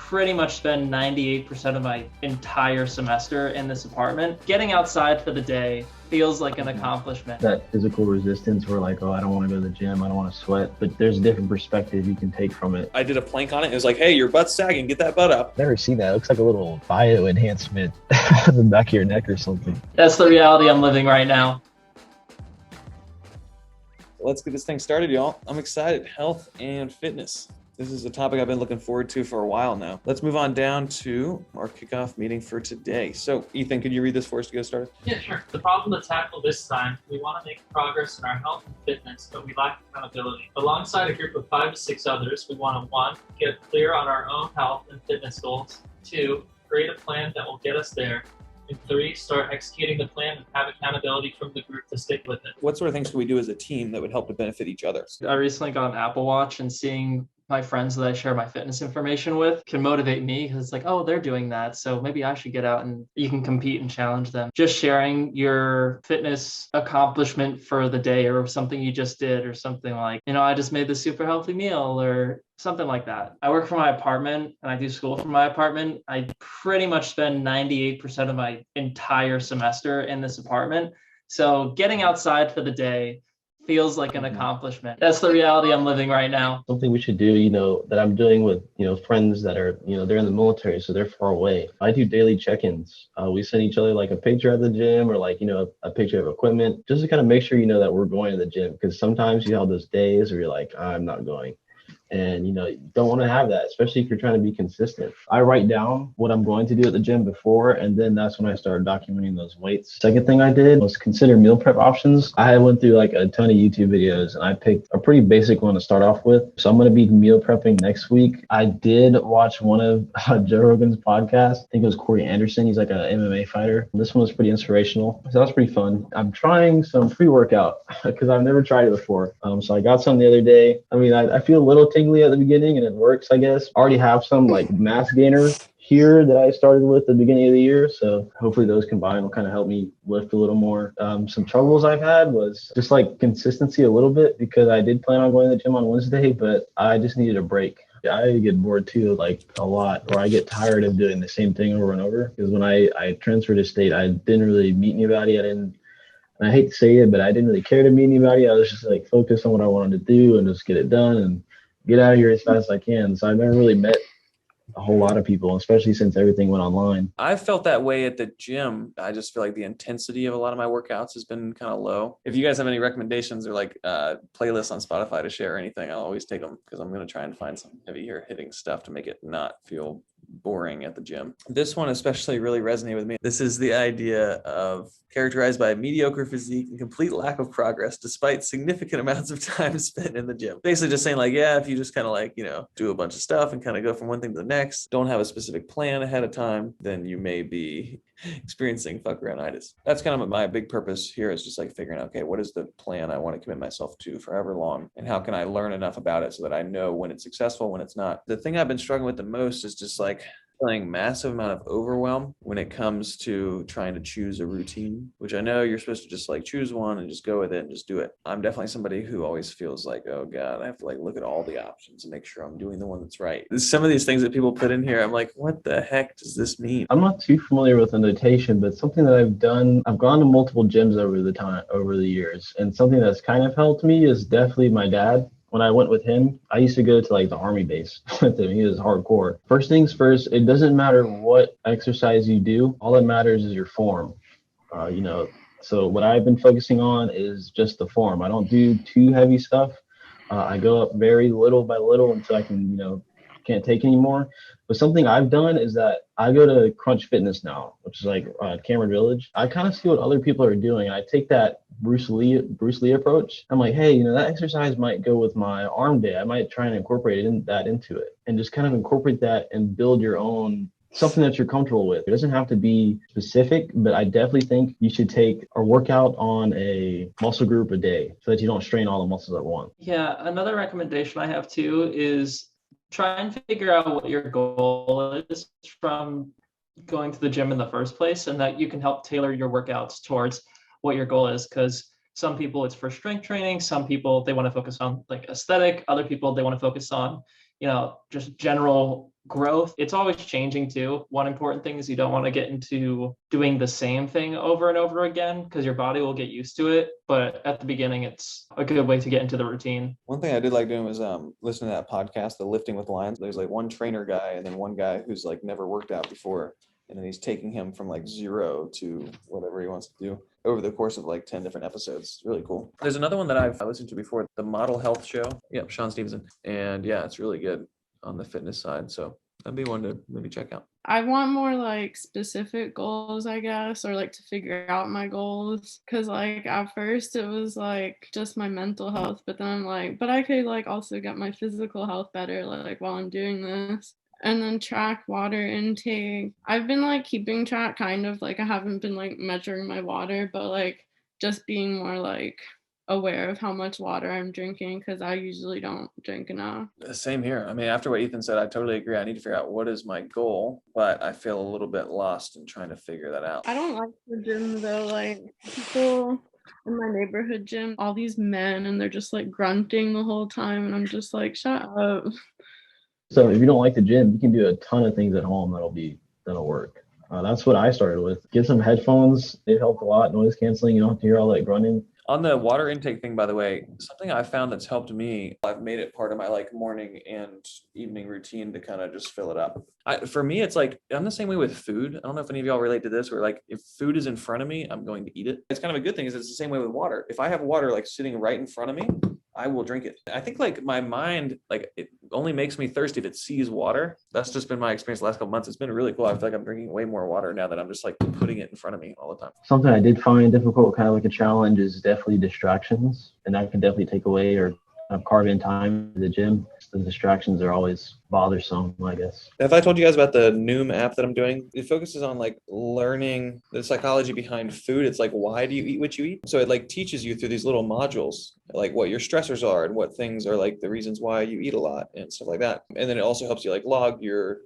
pretty much spend 98% of my entire semester in this apartment. Getting outside for the day feels like an accomplishment. That physical resistance where like, oh, I don't want to go to the gym, I don't want to sweat, but there's a different perspective you can take from it. I did a plank on it. It was like, hey, your butt's sagging, get that butt up. Never seen that. It looks like a little bio enhancement on the back of your neck or something. That's the reality I'm living right now. Let's get this thing started, y'all. I'm excited. Health and fitness. This is a topic I've been looking forward to for a while now. Let's move on down to our kickoff meeting for today. So, Ethan, could you read this for us to get started? Yeah, sure. The problem to tackle this time, we want to make progress in our health and fitness, but we lack accountability. Alongside a group of 5 to 6 others, we want to 1, get clear on our own health and fitness goals, 2, create a plan that will get us there, and 3, start executing the plan and have accountability from the group to stick with it. What sort of things can we do as a team that would help to benefit each other? I recently got an Apple Watch, and seeing my friends that I share my fitness information with can motivate me because it's like, oh, they're doing that, so maybe I should get out and you can compete and challenge them. Just sharing your fitness accomplishment for the day or something you just did or something like, I just made this super healthy meal or something like that. I work from my apartment and I do school from my apartment. I pretty much spend 98% of my entire semester in this apartment. So getting outside for the day feels like an accomplishment. That's the reality I'm living right now. Something we should do, that I'm doing with, friends that are, they're in the military, so they're far away. I do daily check-ins. We send each other like a picture at the gym or like, a picture of equipment, just to kind of make sure, that we're going to the gym. Because sometimes you have those days where you're like, I'm not going. And, you don't want to have that, especially if you're trying to be consistent. I write down what I'm going to do at the gym before, and then that's when I started documenting those weights. Second thing I did was consider meal prep options. I went through like a ton of YouTube videos, and I picked a pretty basic one to start off with. So I'm going to be meal prepping next week. I did watch one of Joe Rogan's podcasts. I think it was Corey Anderson. He's like an MMA fighter. This one was pretty inspirational. So that was pretty fun. I'm trying some pre-workout because I've never tried it before. So I got some the other day. I feel a little tingly at the beginning and it works, I guess. I already have some like mass gainer here that I started with at the beginning of the year. So hopefully those combined will kind of help me lift a little more. Some troubles I've had was just like consistency a little bit because I did plan on going to the gym on Wednesday, but I just needed a break. I get bored too, like a lot, or I get tired of doing the same thing over and over. Because when I transferred to state, I didn't really meet anybody. And I hate to say it, but I didn't really care to meet anybody. I was just like focused on what I wanted to do and just get it done and get out of here as fast as I can. So I've never really met a whole lot of people, especially since everything went online. I've felt that way at the gym. I just feel like the intensity of a lot of my workouts has been kind of low. If you guys have any recommendations or like playlists on Spotify to share or anything, I'll always take them because I'm going to try and find some heavy hitting stuff to make it not feel boring at the gym. This one especially really resonated with me. This is the idea of characterized by a mediocre physique and complete lack of progress despite significant amounts of time spent in the gym. Basically just saying like, yeah, if you just kind of like, do a bunch of stuff and kind of go from one thing to the next, don't have a specific plan ahead of time, then you may be experiencing fuck-arounditis. That's kind of my big purpose here is just like figuring out, okay, what is the plan I want to commit myself to forever long? And how can I learn enough about it so that I know when it's successful, when it's not? The thing I've been struggling with the most is just like feeling massive amount of overwhelm when it comes to trying to choose a routine, which I know you're supposed to just like choose one and just go with it and just do it. I'm definitely somebody who always feels like, oh God, I have to like look at all the options and make sure I'm doing the one that's right. Some of these things that people put in here, I'm like, what the heck does this mean? I'm not too familiar with the notation, but something that I've done, I've gone to multiple gyms over the years. And something that's kind of helped me is definitely my dad. When I went with him, I used to go to like the army base with him. He was hardcore. First things first, it doesn't matter what exercise you do. All that matters is your form. So what I've been focusing on is just the form. I don't do too heavy stuff. I go up very little by little until I can, can't take anymore. But something I've done is that I go to Crunch Fitness now, which is like Cameron Village. I kind of see what other people are doing. I take that Bruce Lee approach. I'm like, hey, that exercise might go with my arm day. I might try and incorporate that into it and just kind of incorporate that and build your own something that you're comfortable with. It doesn't have to be specific, but I definitely think you should take a workout on a muscle group a day so that you don't strain all the muscles at once. Yeah, another recommendation I have too is try and figure out what your goal is from going to the gym in the first place, and that you can help tailor your workouts towards what your goal is. Because some people it's for strength training, some people they want to focus on like aesthetic, other people they want to focus on, just general growth, it's always changing too. One important thing is you don't want to get into doing the same thing over and over again because your body will get used to it. But at the beginning, it's a good way to get into the routine. One thing I did like doing was listening to that podcast, the Lifting with Lions. There's like one trainer guy and then one guy who's like never worked out before. And then he's taking him from like 0 to whatever he wants to do over the course of like 10 different episodes. It's really cool. There's another one that I've listened to before, the Model Health Show. Yep, Sean Stevenson. And yeah, it's really good on the fitness side. So that'd be one to maybe check out. I want more like specific goals, I guess, or like to figure out my goals. Cause like at first it was like just my mental health, but then I'm like, but I could like also get my physical health better like while I'm doing this. And then track water intake. I've been like keeping track kind of, like I haven't been like measuring my water, but like just being more like aware of how much water I'm drinking because I usually don't drink enough. Same here. I mean, after what Ethan said, I totally agree. I need to figure out what is my goal, but I feel a little bit lost in trying to figure that out. I don't like the gym though. Like people in my neighborhood gym, all these men, and they're just like grunting the whole time, and I'm just like, shut up. So if you don't like the gym, you can do a ton of things at home that'll work. That's what I started with. Get some headphones. It helped a lot. Noise canceling. You don't have to hear all that grunting. On the water intake thing, by the way, something I found that's helped me, I've made it part of my like morning and evening routine to kind of just fill it up. For me, it's like, I'm the same way with food. I don't know if any of y'all relate to this, where like, if food is in front of me, I'm going to eat it. It's kind of a good thing is it's the same way with water. If I have water like sitting right in front of me, I will drink it. I think like my mind, like it only makes me thirsty if it sees water. That's just been my experience the last couple months. It's been really cool. I feel like I'm drinking way more water now that I'm just like putting it in front of me all the time. Something I did find difficult, kind of like a challenge, is definitely distractions. And that can definitely take away or carve in time to the gym. The distractions are always bothersome, I guess. If I told you guys about the Noom app that I'm doing, it focuses on like learning the psychology behind food. It's like, why do you eat what you eat? So it like teaches you through these little modules, like what your stressors are and what things are like the reasons why you eat a lot and stuff like that. And then it also helps you like log your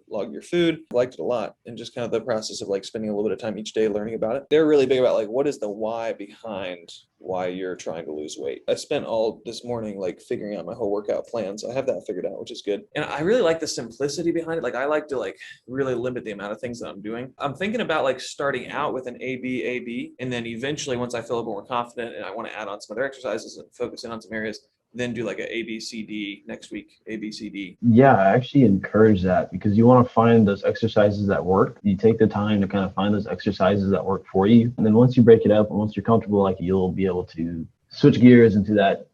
food. I liked it a lot. And just kind of the process of like spending a little bit of time each day learning about it. They're really big about like, what is the why behind why you're trying to lose weight. I spent all this morning like figuring out my whole workout plan. So I have that figured out, which is good. And I really like the simplicity behind it. Like I like to like really limit the amount of things that I'm doing. I'm thinking about like starting out with an AB, and then eventually once I feel a little more confident and I want to add on some other exercises and focus in on some areas, then do like a ABCD next week, ABCD. Yeah, I actually encourage that because you want to find those exercises that work. You take the time to kind of find those exercises that work for you. And then once you break it up and once you're comfortable, like you'll be able to switch gears into that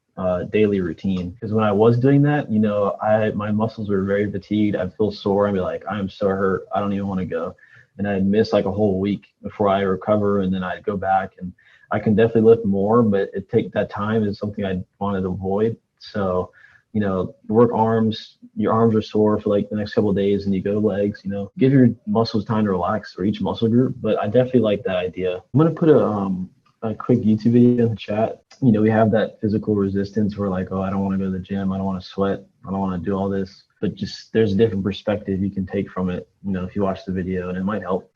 daily routine. Because when I was doing that, you know, my muscles were very fatigued. I'd feel sore. I'd be like, I'm so hurt. I don't even want to go. And I'd miss like a whole week before I recover. And then I'd go back, and I can definitely lift more, but it take that time is something I wanted to avoid. So, you know, work arms, your arms are sore for like the next couple of days, and you go to legs, you know, give your muscles time to relax for each muscle group. But I definitely like that idea. I'm going to put a quick YouTube video in the chat. You know, we have that physical resistance. We're like, oh, I don't want to go to the gym. I don't want to sweat. I don't want to do all this. But just there's a different perspective you can take from it, you know, if you watch the video, and it might help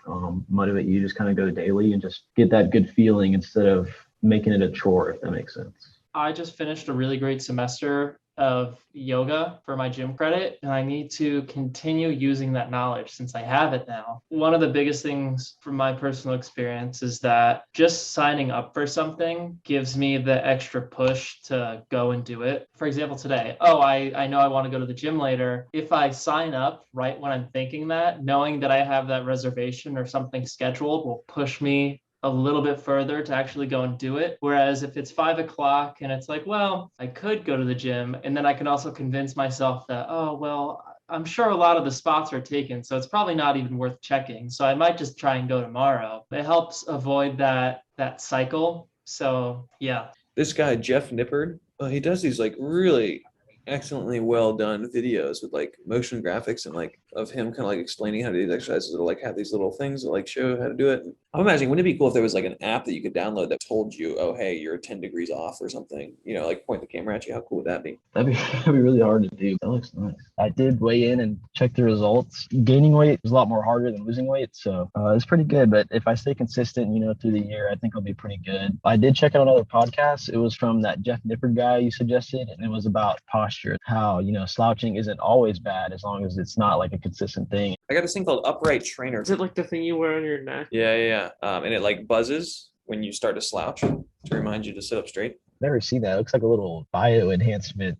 motivate you. Just kind of go daily and just get that good feeling instead of making it a chore, if that makes sense. I just finished a really great semester of yoga for my gym credit, and I need to continue using that knowledge since I have it now. One of the biggest things from my personal experience is that just signing up for something gives me the extra push to go and do it. For example, today, I know I want to go to the gym later. If I sign up right when I'm thinking that, knowing that I have that reservation or something scheduled will push me a little bit further to actually go and do it. Whereas if it's 5 o'clock and it's like, well, I could go to the gym, and then I can also convince myself that, oh, well, I'm sure a lot of the spots are taken, so it's probably not even worth checking. So I might just try and go tomorrow. It helps avoid that cycle. So yeah. This guy, Jeff Nippard, he does these like really excellently well done videos with like motion graphics and like of him kind of like explaining how to do these exercises, or like have these little things that like show how to do it. I'm imagining, wouldn't it be cool if there was like an app that you could download that told you, oh, hey, you're 10 degrees off or something, you know, like point the camera at you? How cool would that be? That'd be really hard to do. That looks nice. I did weigh in and check the results. Gaining weight is a lot more harder than losing weight, so it's pretty good. But if I stay consistent, you know, through the year, I think I'll be pretty good. I did check out another podcast. It was from that Jeff Nippard guy you suggested, and it was about posture, how, you know, slouching isn't always bad as long as it's not like a consistent thing. I got this thing called Upright Trainer. Is it like the thing you wear on your neck? Yeah. And it like buzzes when you start to slouch to remind you to sit up straight. Never seen that. It looks like a little bio enhancement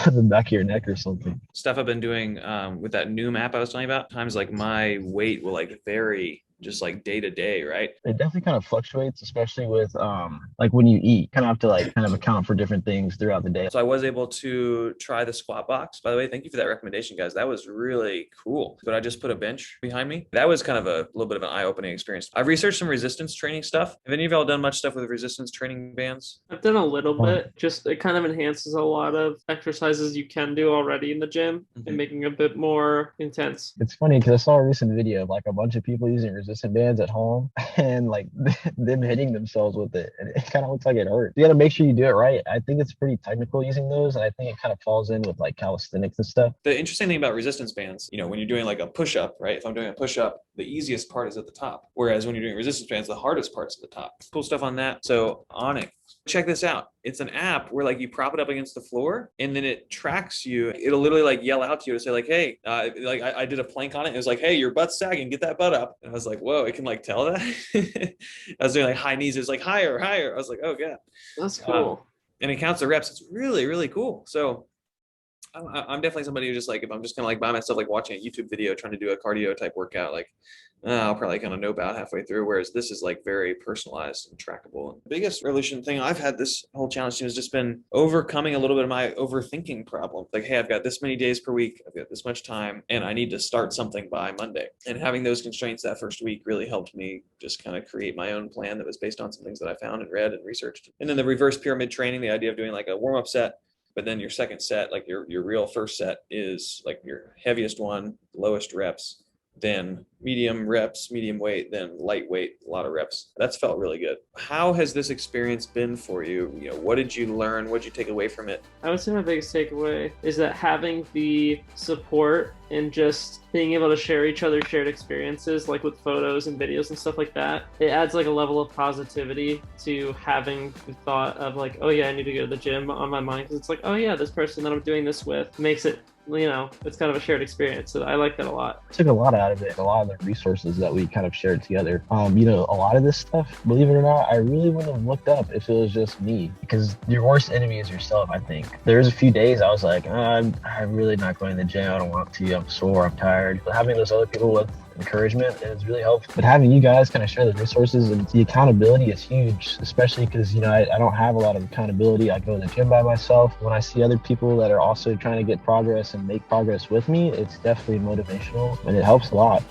on the back of your neck or something. Stuff I've been doing with that new map I was telling you about, times like my weight will like vary just like day to day, right? It definitely kind of fluctuates, especially with like when you eat, kind of have to like kind of account for different things throughout the day. So I was able to try the squat box. By the way, thank you for that recommendation, guys. That was really cool. But I just put a bench behind me. That was kind of a little bit of an eye-opening experience. I've researched some resistance training stuff. Have any of y'all done much stuff with resistance training bands? I've done a little bit. Just it kind of enhances a lot of exercises you can do already in the gym and making it a bit more intense. It's funny because I saw a recent video of like a bunch of people using resistant bands at home and like them hitting themselves with it. And it kind of looks like it hurts. You got to make sure you do it right. I think it's pretty technical using those. And I think it kind of falls in with like calisthenics and stuff. The interesting thing about resistance bands, you know, when you're doing like a push-up, right? If I'm doing a push-up, the easiest part is at the top. Whereas when you're doing resistance bands, the hardest part's at the top. Cool stuff on that. So Onyx, check this out. It's an app where like you prop it up against the floor and then it tracks you. It'll literally like yell out to you to say like, hey, like I did a plank on it. It was like, hey, your butt's sagging, get that butt up. And I was like, whoa, it can like tell that. I was doing like high knees. It was like higher. I was like, oh yeah. That's cool. And it counts the reps. It's really, really cool. So I'm definitely somebody who just like, if I'm just kind of like by myself, like watching a YouTube video, trying to do a cardio type workout, like I'll probably kind of know about halfway through. Whereas this is like very personalized and trackable. And the biggest resolution thing I've had this whole challenge team has just been overcoming a little bit of my overthinking problem. Like, hey, I've got this many days per week. I've got this much time and I need to start something by Monday. And having those constraints that first week really helped me just kind of create my own plan that was based on some things that I found and read and researched. And then the reverse pyramid training, the idea of doing like a warm-up set, but then your second set, like your real first set is like your heaviest one, lowest reps, then medium reps, medium weight, then lightweight, a lot of reps. That's felt really good. How has this experience been for you? You know, what did you learn? What did you take away from it? I would say my biggest takeaway is that having the support and just being able to share each other's shared experiences, like with photos and videos and stuff like that, it adds like a level of positivity to having the thought of like, oh yeah, I need to go to the gym on my mind. Because it's like, oh yeah, this person that I'm doing this with makes it, you know, it's kind of a shared experience. So I like that a lot. I took a lot out of it, a lot of the resources that we kind of shared together. You know, a lot of this stuff, believe it or not, I really wouldn't have looked up if it was just me, because your worst enemy is yourself, I think. There was a few days I was like, I'm really not going to the gym. I don't want to. I'm sore. I'm tired. But having those other people with encouragement is really helpful. But having you guys kind of share the resources and the accountability is huge, especially because, you know, I don't have a lot of accountability. I go to the gym by myself. When I see other people that are also trying to get progress and make progress with me, it's definitely motivational and it helps a lot.